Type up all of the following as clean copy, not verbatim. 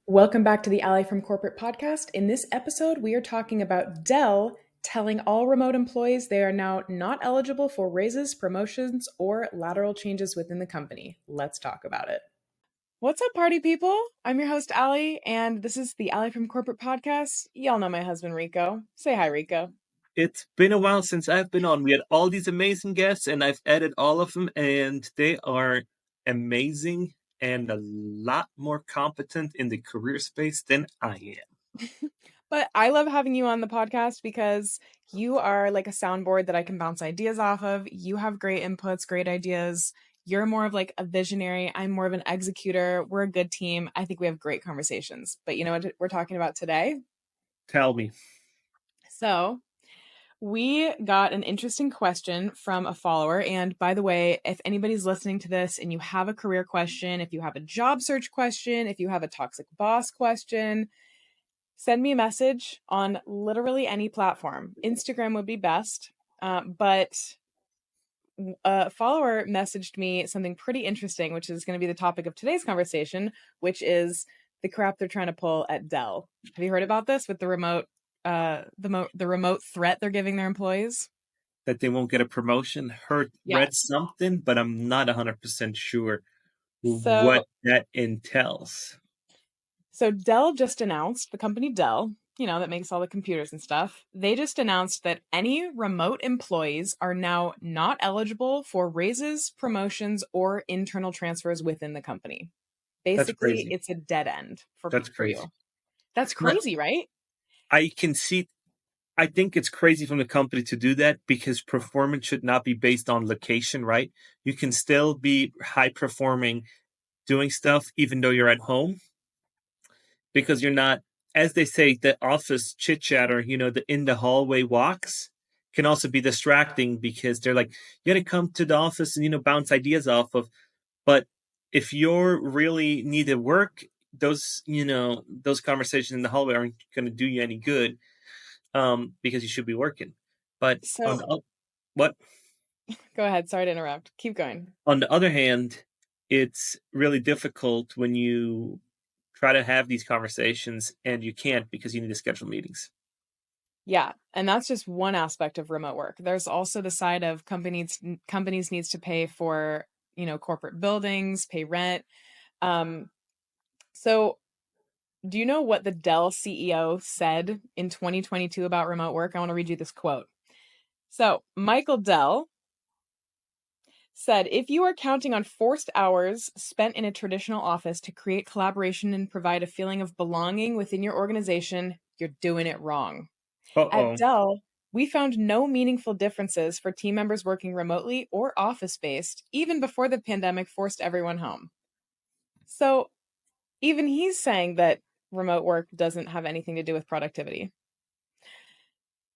Welcome back to the Ally from Corporate podcast. In this episode, we are talking about Dell telling all remote employees they are now not eligible for raises, promotions, or lateral changes within the company. Let's talk about it. What's up, party people? I'm your host, Ally, and this is the Ally from Corporate podcast. Y'all know my husband, Rico. Say hi, Rico. It's been a while since I've been on. We had all these amazing guests, and I've edited all of them, and they are amazing and a lot more competent in the career space than I am. But I love having you on the podcast because you are like a soundboard that I can bounce ideas off of. You have great inputs, great ideas. You're more of like a visionary. I'm more of an executor. We're a good team. I think we have great conversations. But you know what we're talking about today? Tell me. So, we got an interesting question from a follower. And by the way, if anybody's listening to this and you have a career question, if you have a job search question, if you have a toxic boss question, send me a message on literally any platform. Instagram would be best. But a follower messaged me something pretty interesting, which is going to be the topic of today's conversation, which is the crap they're trying to pull at Dell. Have you heard about this with the remote threat they're giving their employees? That they won't get a promotion. Read Yes. something, but I'm not 100% sure So what that entails. So Dell just announced, the company Dell, that makes all the computers and stuff, they just announced that any remote employees are now not eligible for raises, promotions, or internal transfers within the company. That's Basically, crazy. it's a dead end That's for crazy. you. That's No, crazy, right? I can see. I think it's crazy from the company to do that because performance should not be based on location, right? You can still be high performing doing stuff even though you're at home because you're not, as they say, the office chit chatter, the in the hallway walks can also be distracting because they're like, you got to come to the office and, bounce ideas off of. But if you're really needed work, those conversations in the hallway aren't going to do you any good because you should be working. But So what go ahead. Sorry to interrupt. Keep going. on the other hand, it's really difficult when you try to have these conversations and you can't because you need to schedule meetings. Yeah, and that's just one aspect of remote work. There's also the side of companies needs to pay for, corporate buildings, pay rent. Um, so do you know what the Dell CEO said in 2022 about remote work? I want to read you this quote. So, Michael Dell said, if you are counting on forced hours spent in a traditional office to create collaboration and provide a feeling of belonging within your organization, you're doing it wrong. At Uh-oh. Dell, we found no meaningful differences for team members working remotely or office based, even before the pandemic forced everyone home. So, even he's saying that remote work doesn't have anything to do with productivity.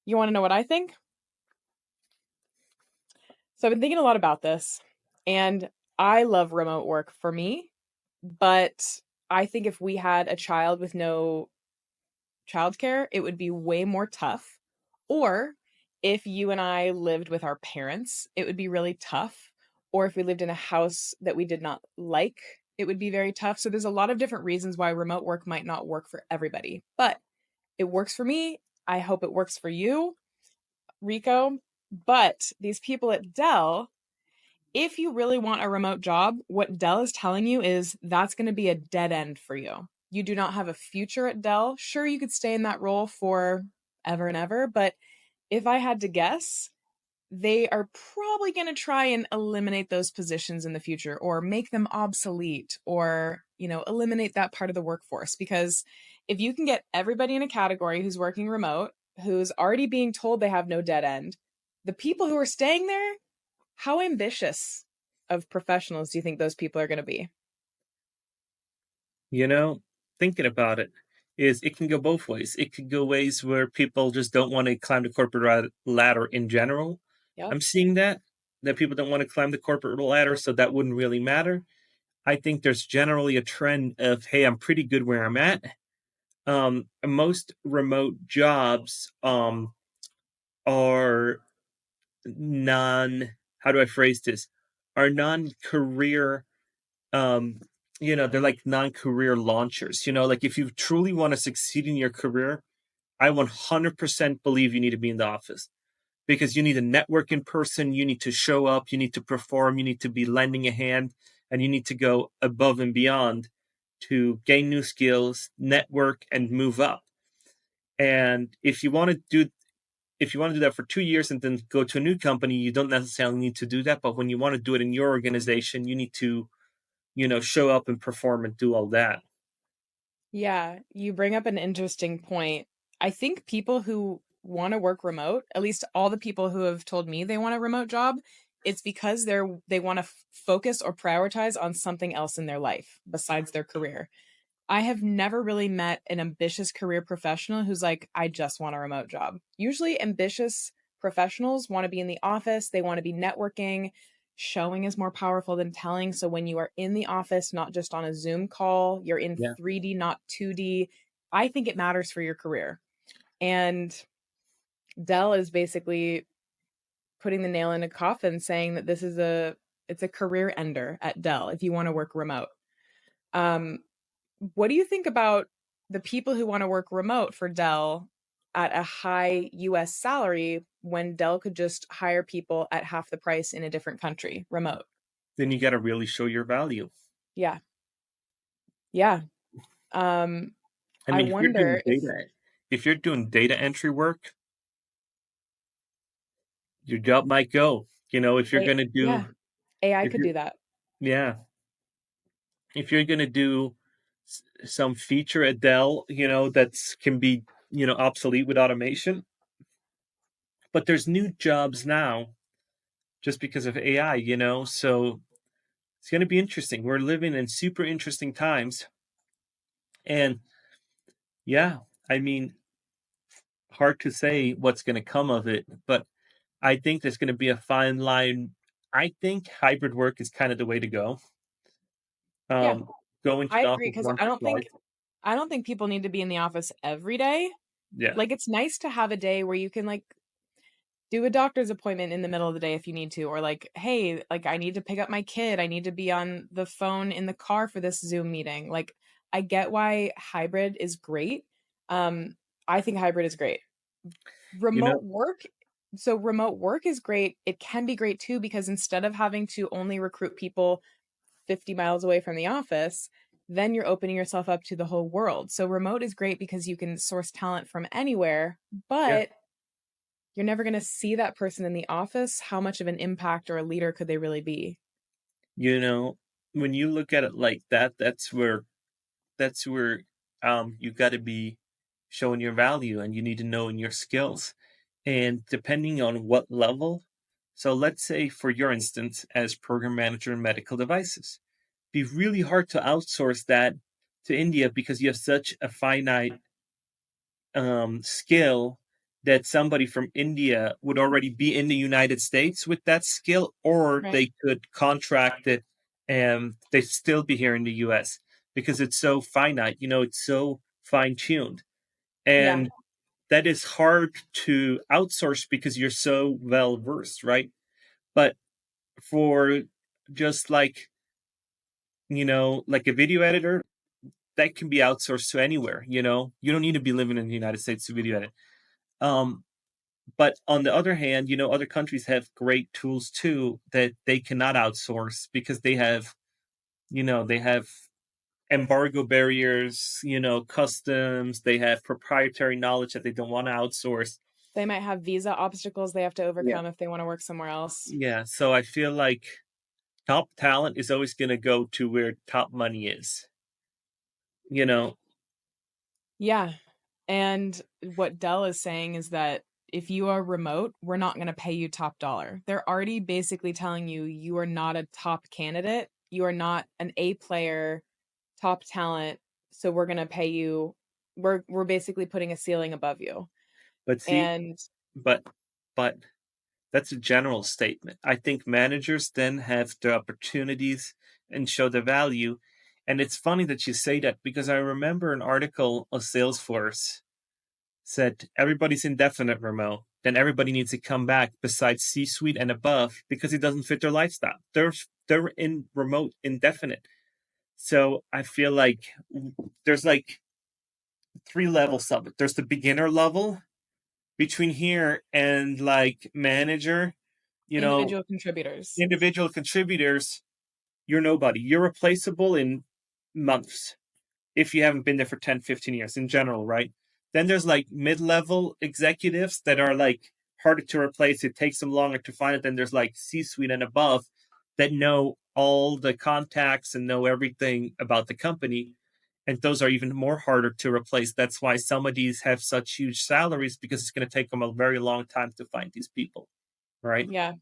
You want to know what I think? So I've been thinking a lot about this, and I love remote work for me, but I think if we had a child with no childcare, it would be way more tough. Or if you and I lived with our parents, it would be really tough. Or if we lived in a house that we did not like, it would be very tough. So there's a lot of different reasons why remote work might not work for everybody, but it works for me. I hope it works for you, Rico. But these people at Dell, if you really want a remote job, what Dell is telling you is that's going to be a dead end for you. You do not have a future at Dell. Sure, you could stay in that role for ever and ever, but if I had to guess, they are probably going to try and eliminate those positions in the future or make them obsolete or, eliminate that part of the workforce. Because if you can get everybody in a category who's working remote, who's already being told they have no dead end, the people who are staying there, how ambitious of professionals do you think those people are going to be? You know, thinking about it is it can go both ways. It could go ways where people just don't want to climb the corporate ladder in general. Yep. I'm seeing that people don't want to climb the corporate ladder, so that wouldn't really matter. I think there's generally a trend of, hey, I'm pretty good where I'm at. Most remote jobs are non, how do I phrase this? Are non career they're like non-career launchers. Like if you truly want to succeed in your career, I 100% believe you need to be in the office because you need to network in person, you need to show up, you need to perform, you need to be lending a hand, and you need to go above and beyond to gain new skills, network, and move up. And if you want to do that for 2 years and then go to a new company, you don't necessarily need to do that. But when you want to do it in your organization, you need to, show up and perform and do all that. Yeah, you bring up an interesting point. I think people who want to work remote, at least all the people who have told me they want a remote job, it's because they want to focus or prioritize on something else in their life besides their career. I have never really met an ambitious career professional who's like, I just want a remote job. Usually, ambitious professionals want to be in the office, they want to be networking. Showing is more powerful than telling. So, when you are in the office, not just on a Zoom call, you're in Yeah. 3D, not 2D. I think it matters for your career. And Dell is basically putting the nail in a coffin saying that it's a career ender at Dell if you want to work remote. Um, what do you think about the people who want to work remote for Dell at a high US salary when Dell could just hire people at half the price in a different country, remote? Then you got to really show your value. Yeah. Yeah. Um, I I mean, wonder if if you're doing data entry work, your job might go. If you're going to yeah, AI if could you, do that. yeah, if you're going to do some feature at Dell, that's can be, obsolete with automation. But there's new jobs now just because of AI, so it's going to be interesting. We're living in super interesting times. And yeah, I mean, hard to say what's going to come of it, but I think there's going to be a fine line. I think hybrid work is kind of the way to go. Yeah, Um, Going to I the agree office because once or twice. I don't think people need to be in the office every day. Yeah, Like it's nice to have a day where you can like do a doctor's appointment in the middle of the day if you need to, or like, hey, like I need to pick up my kid. I need to be on the phone in the car for this Zoom meeting. Like I get why hybrid is great. Um, I think hybrid is great. you know, Remote work, so remote work is great. It can be great too because instead of having to only recruit people 50 miles away from the office, then you're opening yourself up to the whole world. So remote is great because you can source talent from anywhere, yeah, but you're never going to see that person in the office. How much of an impact or a leader could they really be? you know, when you look at it like that, that's where you got to be showing your value and you need to know in your skills. And depending on what level, so let's say for your instance, as program manager in medical devices, be really hard to outsource that to India because you have such a finite skill that somebody from India would already be in the United States with that skill, or Right. they could contract it and they still be here in the US because it's so finite, it's so fine tuned. Yeah. And that is hard to outsource because you're so well versed, right? But for just like a video editor, that can be outsourced to anywhere, you don't need to be living in the United States to video edit. Um, but on the other hand, other countries have great tools too that they cannot outsource because they have embargo barriers, customs, they have proprietary knowledge that they don't want to outsource. They might have visa obstacles they have to Yeah. overcome if they want to work somewhere else. Yeah. So I feel like top talent is always going to go to where top money is, you know? Yeah. And what Dell is saying is that if you are remote, we're not going to pay you top dollar. They're already basically telling you you are not a top candidate. You are not an A player, top talent. So we're going to pay you. We're basically putting a ceiling above you. But see, And but, but that's a general statement. I think managers then have the opportunities and show the value. And it's funny that you say that because I remember an article of Salesforce said everybody's indefinite remote, then everybody needs to come back besides C-suite and above because it doesn't fit their lifestyle. They're in remote indefinite. So I feel like there's like three levels of it. There's the beginner level between here and like manager, you know, Individual contributors. individual contributors. You're nobody. You're replaceable in months if you haven't been there for 10, 15 years in general, right? Then there's like mid-level executives that are like harder to replace. It takes them longer to find it. Then there's like C-suite and above that know all the contacts and know everything about the company. And those are even more harder to replace. That's why some of these have such huge salaries because it's going to take them a very long time to find these people, right? Yeah.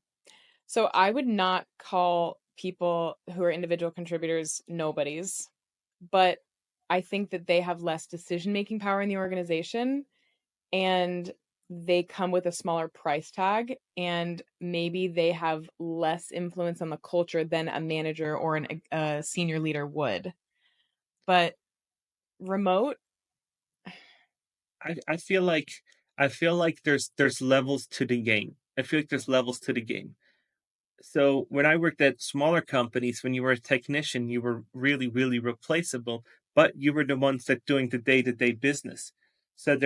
So I would not call people who are individual contributors nobodies, but I think that they have less decision-making power in the organization and they come with a smaller price tag and maybe they have less influence on the culture than a manager or a senior leader would. But remote, I feel like there's levels to the game. I feel like there's levels to the game. So when I worked at smaller companies, when you were a technician, you were really, really replaceable, but you were the ones that doing the day-to-day business. So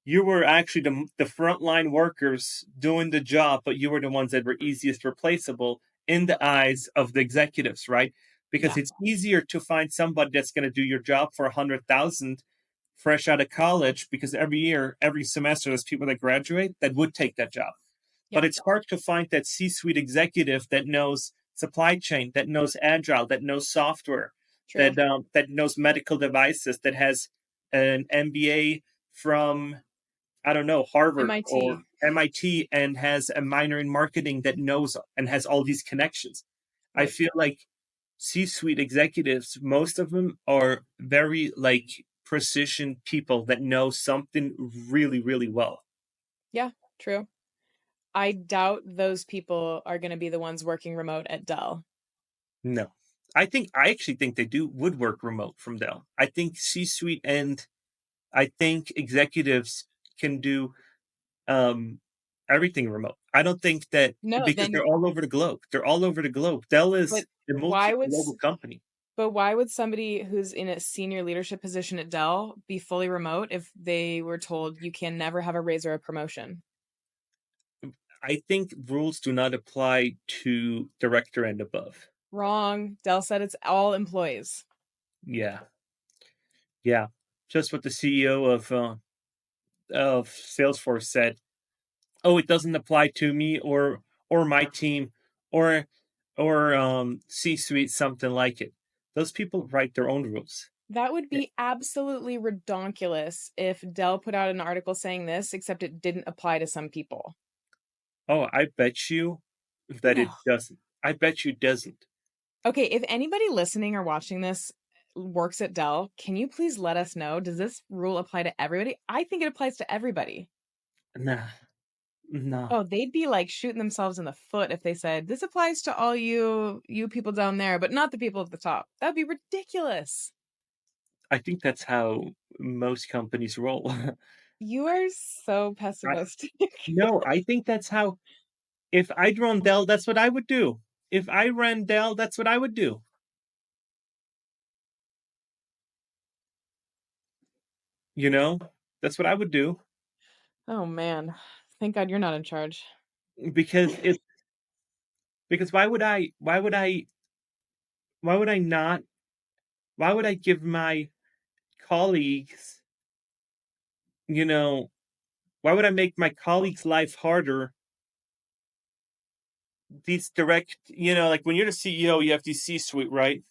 you were actually the frontline workers doing the job, but you were the ones that were easiest replaceable in the eyes of the executives, right? Because yeah, it's easier to find somebody that's going to do your job for 100,000 fresh out of college, because every year, every semester, there's people that graduate that would take that job, but yeah, it's hard to find that C-suite executive that knows supply chain, that knows agile, that knows software, true. that knows medical devices, that has an MBA from, I don't know, Harvard or MIT. MIT, and has a minor in marketing, that knows and has all these connections. I Right. feel like C-suite executives, most of them are very like precision people that know something really, really well. Yeah, true. I doubt those people are going to be the ones working remote at Dell. No. I actually think they do would work remote from Dell. I think C-suite and I think executives can do um everything remote. I don't think that, No, because then they're all over the globe. They're all over the globe. Dell but is a why would multi-global company. why would somebody who's in a senior leadership position at Dell be fully remote if they were told you can never have a raise or a promotion? I think rules do not apply to director and above. Wrong. Dell said it's all employees. Yeah. Yeah. Just what the CEO of Salesforce said. Oh, it doesn't apply to me or my team or C-suite, something like it. Those people write their own rules. That would Yeah. be absolutely redonkulous if Dell put out an article saying this, except it didn't apply to some people. Oh, I bet you that No. it doesn't. I bet you it doesn't. Okay, if anybody listening or watching this works at Dell, can you please let us know? Does this rule apply to everybody? I think it applies to everybody. Nah, nah. Oh, they'd be like shooting themselves in the foot if they said this applies to all you people down there, but not the people at the top. That'd be ridiculous. I think that's how most companies roll. You are so I, pessimistic. no, I think that's how. If I'd run Dell, that's what I would do. If I ran Dell, that's what I would do. You know, that's what I would do, Oh man. Thank God you're not in charge. because it because why would I not why would I give my colleagues, you know, why would I make my colleagues' life harder? These direct, like when you're the CEO, you have these C-suite, right?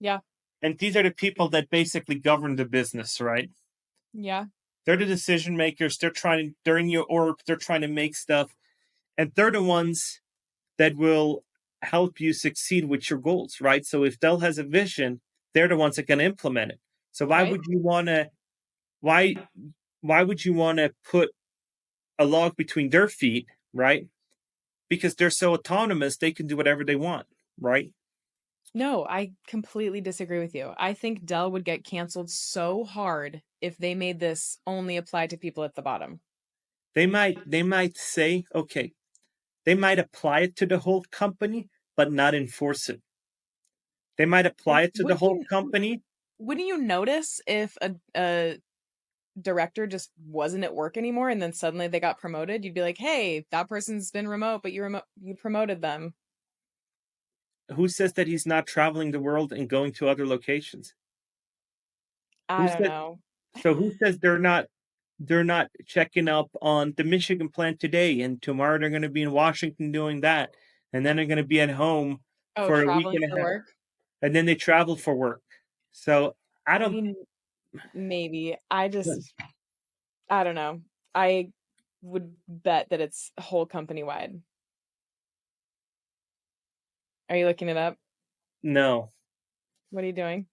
Yeah. And these are the people that basically govern the business, right? Yeah. They're the decision makers. They're in your org. They're trying to make stuff, and they're the ones that will help you succeed with your goals, right? So if Dell has a vision, they're the ones that can implement it. So Right? why why would you want to put a log between their feet, right? Because they're so autonomous, they can do whatever they want, right? No, I completely disagree with you. I think Dell would get canceled so hard if they made this only apply to people at the bottom. They might say, okay, they might apply it to the whole company, but not enforce it. They might apply it to the Wouldn't whole you company. wouldn't you notice if a director just wasn't at work anymore and then suddenly they got promoted? You'd be like, "Hey, that person's been remote, but you promoted them." Who says that he's not traveling the world and going to other locations? Who I don't said know. so? Who says they're not checking up on the Michigan plant today, and tomorrow they're going to be in Washington doing that, and then they're going to be at home Oh, for a week traveling and for a half, work? and then they travel for work. So I I don't. mean, maybe. I don't know. I would bet that it's whole company wide. Are you looking it up? No. What are you doing?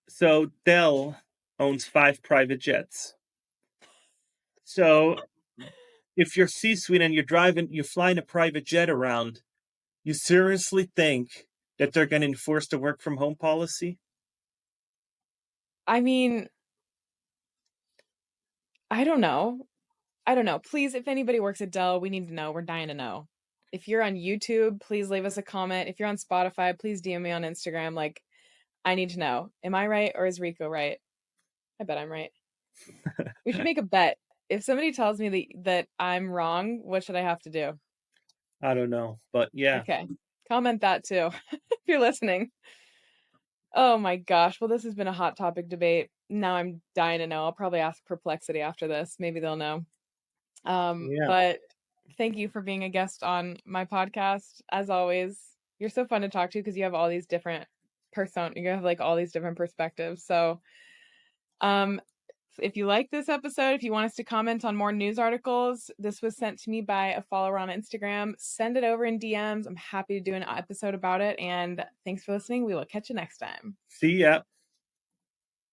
So Dell owns 5 private jets. So if you're C-suite and you're flying a private jet around, you seriously think that they're going to enforce the work from home policy? I mean, I don't know. I don't know. Please, if anybody works at Dell, we need to know. We're dying to know. If you're on YouTube, please leave us a comment. If you're on Spotify, please DM me on Instagram. Like, I need to know. Am I right or is Rico right? I bet I'm right. We should make a bet. If somebody tells me that I'm wrong, what should I have to do? I don't know, but yeah, Okay. Comment that too if you're listening. Oh my gosh. Well, this has been a hot topic debate. Now I'm dying to know. I'll probably ask Perplexity after this. Maybe they'll know. yeah, But thank you for being a guest on my podcast. As always, you're so fun to talk to because you have all these different you have like all these different perspectives. So, um, if you like this episode, if you want us to comment on more news articles, this was sent to me by a follower on Instagram. Send it over in DMs. I'm happy to do an episode about it. And thanks for listening. We will catch you next time. see ya.